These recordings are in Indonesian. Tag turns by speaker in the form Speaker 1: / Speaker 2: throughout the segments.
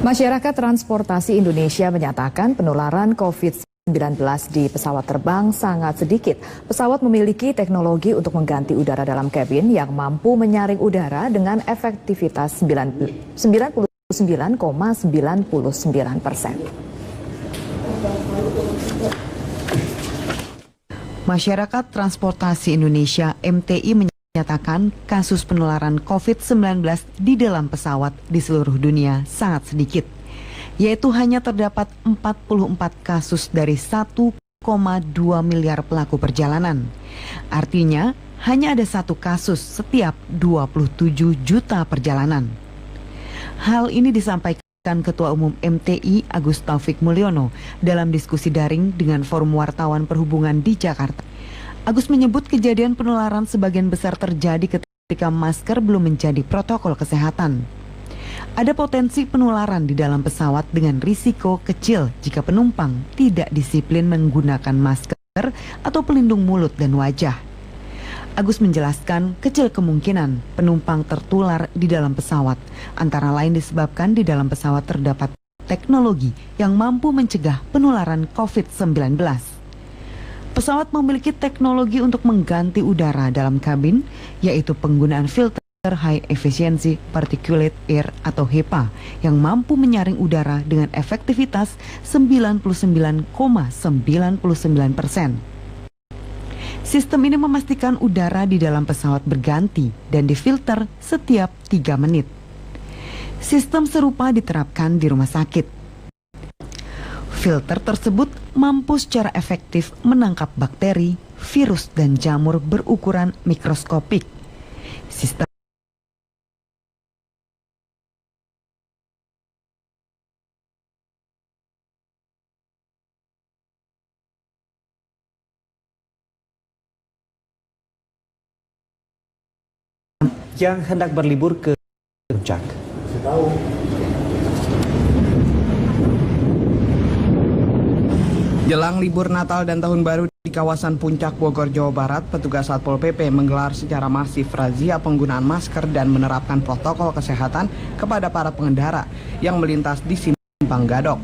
Speaker 1: Masyarakat Transportasi Indonesia menyatakan penularan COVID-19 di pesawat terbang sangat sedikit. Pesawat memiliki teknologi untuk mengganti udara dalam kabin yang mampu menyaring udara dengan efektivitas 99,99%.
Speaker 2: Masyarakat Transportasi Indonesia (MTI) menyatakan kasus penularan COVID-19 di dalam pesawat di seluruh dunia sangat sedikit, yaitu hanya terdapat 44 kasus dari 1,2 miliar pelaku perjalanan. Artinya, hanya ada satu kasus setiap 27 juta perjalanan. Hal ini disampaikan Ketua Umum MTI Agus Taufik Mulyono dalam diskusi daring dengan Forum Wartawan Perhubungan di Jakarta. Agus menyebut kejadian penularan sebagian besar terjadi ketika masker belum menjadi protokol kesehatan. Ada potensi penularan di dalam pesawat dengan risiko kecil jika penumpang tidak disiplin menggunakan masker atau pelindung mulut dan wajah. Agus menjelaskan kecil kemungkinan penumpang tertular di dalam pesawat, antara lain disebabkan di dalam pesawat terdapat teknologi yang mampu mencegah penularan COVID-19. Pesawat memiliki teknologi untuk mengganti udara dalam kabin, yaitu penggunaan filter High Efficiency Particulate Air atau HEPA yang mampu menyaring udara dengan efektivitas 99,99%. Sistem ini memastikan udara di dalam pesawat berganti dan difilter setiap 3 menit. Sistem serupa diterapkan di rumah sakit. Filter tersebut mampu secara efektif menangkap bakteri, virus, dan jamur berukuran mikroskopik. Sistem
Speaker 3: yang hendak berlibur ke Puncak.
Speaker 4: Jelang libur Natal dan Tahun Baru di kawasan Puncak Bogor, Jawa Barat, petugas Satpol PP menggelar secara masif razia penggunaan masker dan menerapkan protokol kesehatan kepada para pengendara yang melintas di Simpang Gadok.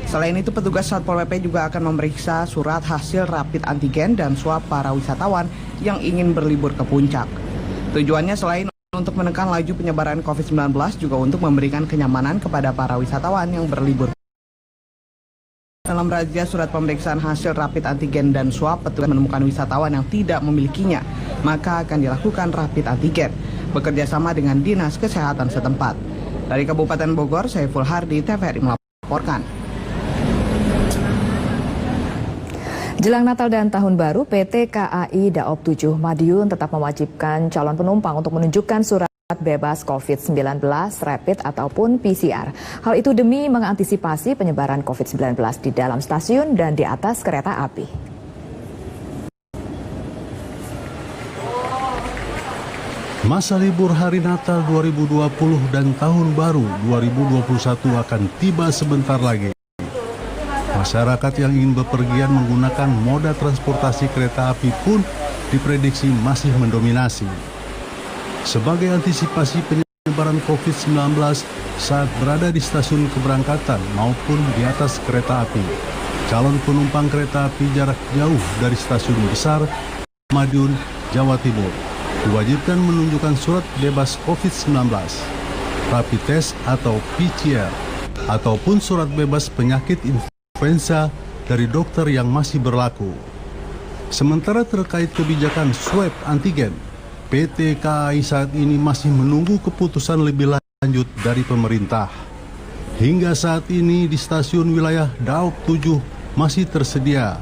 Speaker 4: Selain itu, petugas Satpol PP juga akan memeriksa surat hasil rapid antigen dan swab para wisatawan yang ingin berlibur ke Puncak. Tujuannya selain untuk menekan laju penyebaran COVID-19 juga untuk memberikan kenyamanan kepada para wisatawan yang berlibur. Dalam razia surat pemeriksaan hasil rapid antigen dan swab, petugas menemukan wisatawan yang tidak memilikinya, maka akan dilakukan rapid antigen bekerja sama dengan Dinas Kesehatan setempat. Dari Kabupaten Bogor, Saiful Hardi, TVRI melaporkan.
Speaker 1: Jelang Natal dan Tahun Baru, PT KAI Daop 7 Madiun tetap mewajibkan calon penumpang untuk menunjukkan surat bebas COVID-19, rapid ataupun PCR. Hal itu demi mengantisipasi penyebaran COVID-19 di dalam stasiun dan di atas kereta api.
Speaker 5: Masa libur Hari Natal 2020 dan Tahun Baru 2021 akan tiba sebentar lagi. Masyarakat yang ingin bepergian menggunakan moda transportasi kereta api pun diprediksi masih mendominasi. Sebagai antisipasi penyebaran COVID-19 saat berada di stasiun keberangkatan maupun di atas kereta api, calon penumpang kereta api jarak jauh dari stasiun besar Madiun, Jawa Timur diwajibkan menunjukkan surat bebas COVID-19, rapid test atau PCR, ataupun surat bebas penyakit influenza dari dokter yang masih berlaku. Sementara terkait kebijakan swab antigen, PT KAI saat ini masih menunggu keputusan lebih lanjut dari pemerintah. Hingga saat ini di stasiun wilayah Daop 7 masih tersedia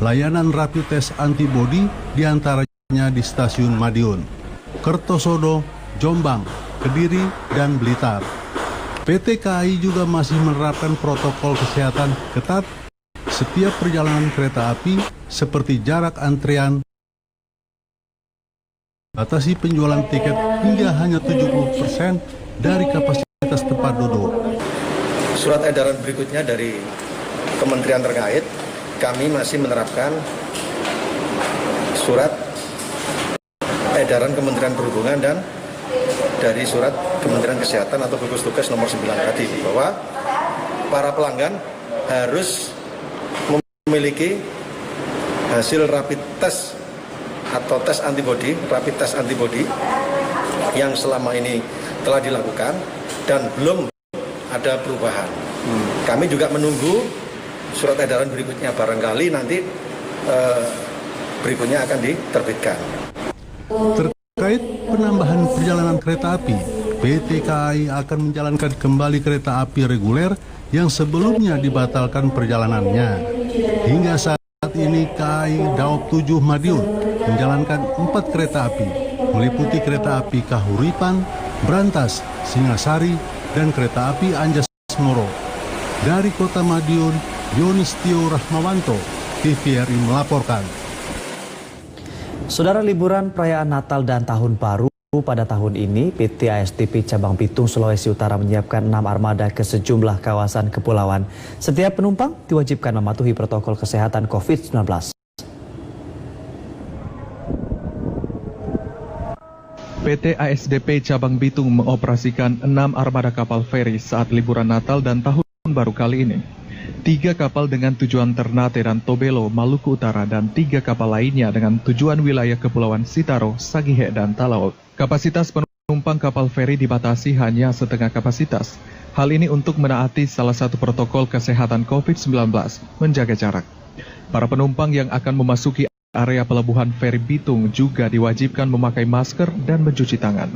Speaker 5: layanan rapid test antibody diantaranya di stasiun Madiun, Kertosodo, Jombang, Kediri, dan Blitar. PT KAI juga masih menerapkan protokol kesehatan ketat setiap perjalanan kereta api seperti jarak antrian, batasi penjualan tiket hingga hanya 70% dari kapasitas tempat duduk.
Speaker 6: Surat edaran berikutnya dari kementerian terkait, kami masih menerapkan surat edaran Kementerian Perhubungan dan dari surat Kementerian Kesehatan atau gugus tugas nomor 9 tadi, bahwa para pelanggan harus memiliki hasil rapid test atau rapid test antibody yang selama ini telah dilakukan dan belum ada perubahan. Kami juga menunggu surat edaran berikutnya, barangkali nanti berikutnya akan diterbitkan.
Speaker 5: Terkait penambahan perjalanan kereta api, PT KAI akan menjalankan kembali kereta api reguler yang sebelumnya dibatalkan perjalanannya. Hingga saat ini KAI Daop 7 Madiun menjalankan 4 kereta api, meliputi kereta api Kahuripan, Brantas, Singasari, dan kereta api Anjas Moro. Dari Kota Madiun, Yonistio Rahmawanto, TVRI melaporkan.
Speaker 7: Saudara, liburan perayaan Natal dan Tahun Baru pada tahun ini, PT ASDP Cabang Bitung Sulawesi Utara menyiapkan 6 armada ke sejumlah kawasan kepulauan. Setiap penumpang diwajibkan mematuhi protokol kesehatan COVID-19.
Speaker 8: PT ASDP Cabang Bitung mengoperasikan 6 armada kapal feri saat liburan Natal dan Tahun Baru kali ini. 3 kapal dengan tujuan Ternate dan Tobelo, Maluku Utara, dan 3 kapal lainnya dengan tujuan wilayah Kepulauan Sitaro, Sangihe, dan Talaut. Kapasitas penumpang kapal feri dibatasi hanya setengah kapasitas. Hal ini untuk menaati salah satu protokol kesehatan COVID-19, menjaga jarak. Para penumpang yang akan memasuki area pelabuhan feri Bitung juga diwajibkan memakai masker dan mencuci tangan.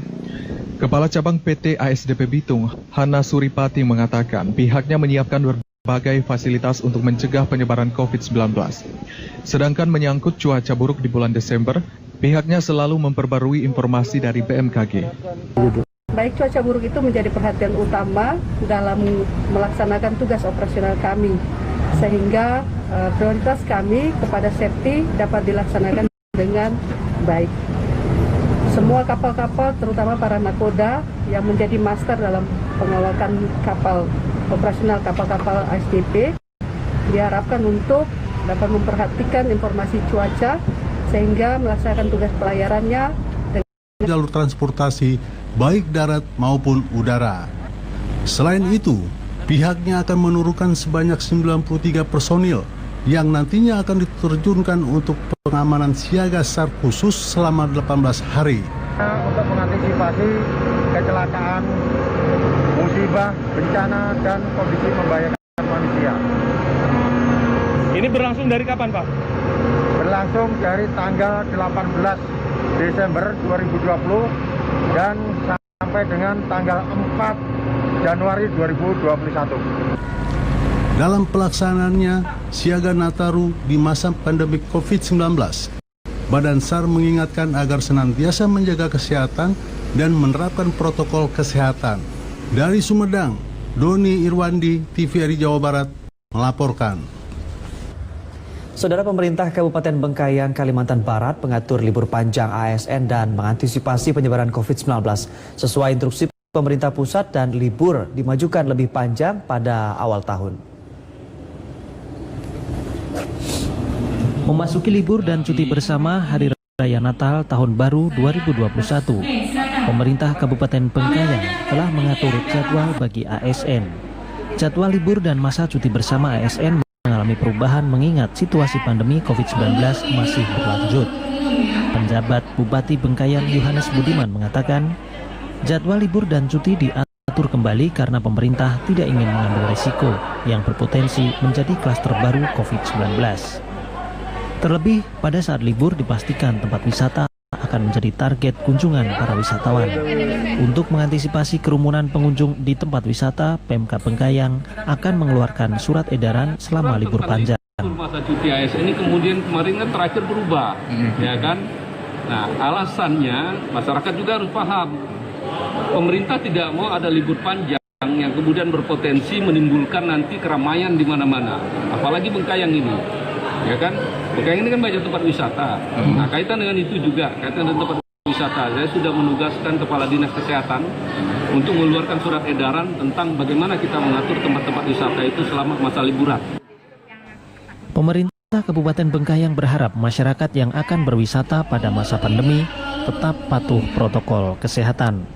Speaker 8: Kepala Cabang PT ASDP Bitung, Hana Suripati, mengatakan pihaknya menyiapkan berbagai fasilitas untuk mencegah penyebaran COVID-19. Sedangkan menyangkut cuaca buruk di bulan Desember, pihaknya selalu memperbarui informasi dari BMKG.
Speaker 9: Baik cuaca buruk itu menjadi perhatian utama dalam melaksanakan tugas operasional kami, sehingga prioritas kami kepada safety dapat dilaksanakan dengan baik. Semua kapal-kapal, terutama para nakoda yang menjadi master dalam pengelolaan kapal operasional kapal-kapal ASDP, diharapkan untuk dapat memperhatikan informasi cuaca sehingga melaksanakan tugas pelayarannya dengan
Speaker 5: jalur transportasi baik darat maupun udara. Selain itu, pihaknya akan menurunkan sebanyak 93 personil yang nantinya akan diterjunkan untuk pengamanan siaga SAR khusus selama 18 hari.
Speaker 10: Untuk mengantisipasi kecelakaan, musibah, bencana, dan kondisi membahayakan manusia.
Speaker 8: Ini berlangsung dari kapan, Pak?
Speaker 10: Berlangsung dari tanggal 18 Desember 2020 dan sampai dengan tanggal 4 Januari 2021.
Speaker 5: Dalam pelaksanaannya siaga Nataru di masa pandemi COVID-19, Badan SAR mengingatkan agar senantiasa menjaga kesehatan dan menerapkan protokol kesehatan. Dari Sumedang, Doni Irwandi, TVRI Jawa Barat, melaporkan.
Speaker 7: Saudara, pemerintah Kabupaten Bengkayang, Kalimantan Barat mengatur libur panjang ASN dan mengantisipasi penyebaran COVID-19. Sesuai instruksi pemerintah pusat, dan libur dimajukan lebih panjang pada awal tahun.
Speaker 11: Memasuki libur dan cuti bersama Hari Raya Natal Tahun Baru 2021, pemerintah Kabupaten Bengkayang telah mengatur jadwal bagi ASN. Jadwal libur dan masa cuti bersama ASN mengalami perubahan mengingat situasi pandemi COVID-19 masih berlanjut. Penjabat Bupati Bengkayang Yohanes Budiman mengatakan, jadwal libur dan cuti diatur kembali karena pemerintah tidak ingin mengambil risiko yang berpotensi menjadi klaster baru COVID-19. Terlebih, pada saat libur dipastikan tempat wisata akan menjadi target kunjungan para wisatawan. Untuk mengantisipasi kerumunan pengunjung di tempat wisata, Pemkab Bengkayang akan mengeluarkan surat edaran selama libur panjang.
Speaker 12: Masa cuti ASN ini kemudian kemarin kan terakhir berubah, ya kan? Nah, alasannya masyarakat juga harus paham. Pemerintah tidak mau ada libur panjang yang kemudian berpotensi menimbulkan nanti keramaian di mana-mana. Apalagi Bengkayang ini. Ya kan, Bengkayang ini kan banyak tempat wisata. Nah, kaitan dengan itu juga, kaitan dengan tempat wisata, saya sudah menugaskan Kepala Dinas Kesehatan untuk mengeluarkan surat edaran tentang bagaimana kita mengatur tempat-tempat wisata itu selama masa liburan.
Speaker 11: Pemerintah Kabupaten Bengkayang berharap masyarakat yang akan berwisata pada masa pandemi tetap patuh protokol kesehatan.